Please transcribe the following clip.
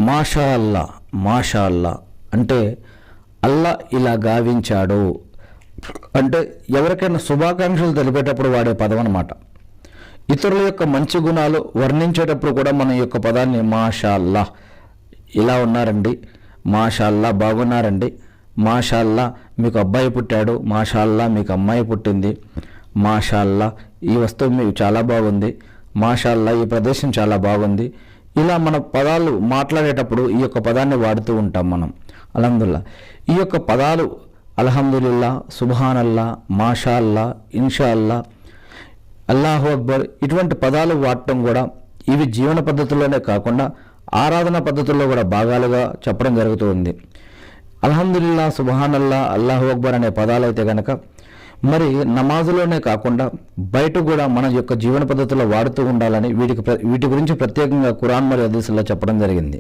Masha అల్లా, Masha అల్లా అంటే అల్లా ఇలా గావించాడు అంటే ఎవరికైనా శుభాకాంక్షలు తెలిపేటప్పుడు వాడే పదం అన్నమాట. ఇతరుల యొక్క మంచి గుణాలు వర్ణించేటప్పుడు కూడా మన యొక్క పదాన్ని మాషా అల్లా, ఇలా ఉన్నారండి, మాషా అల్లా బాగున్నారండి, మాషా అల్లా మీకు అబ్బాయి పుట్టాడు, మాషా అల్లా మీకు అమ్మాయి పుట్టింది, మాషా అల్లా ఈ వస్తువు మీకు చాలా బాగుంది, మాషా అల్లా ఈ ప్రదేశం చాలా బాగుంది. ఇలా మన పదాలు మాట్లాడేటప్పుడు ఈ యొక్క పదాన్ని వాడుతూ ఉంటాం మనం. అల్హమ్దుల్లా ఈ యొక్క పదాలు అల్హమ్దులిల్లా, సుబ్హానల్లా, మాషా అల్లా, ఇన్షా అల్లా, అల్లాహు అక్బర్ ఇటువంటి పదాలు వాడటం కూడా ఇవి జీవన పద్ధతుల్లోనే కాకుండా ఆరాధన పద్ధతుల్లో కూడా భాగాలుగా చెప్పడం జరుగుతుంది. అల్హమ్దులిల్లా, సుబ్హానల్లా, అల్లాహు అక్బర్ అనే పదాలు అయితే కనుక మరి నమాజులోనే కాకుండా బయట కూడా మన యొక్క జీవన పద్ధతిలో వాడుతూ ఉండాలని వీటి గురించి ప్రత్యేకంగా ఖురాన్ మరియు హదీసుల్లో చెప్పడం జరిగింది.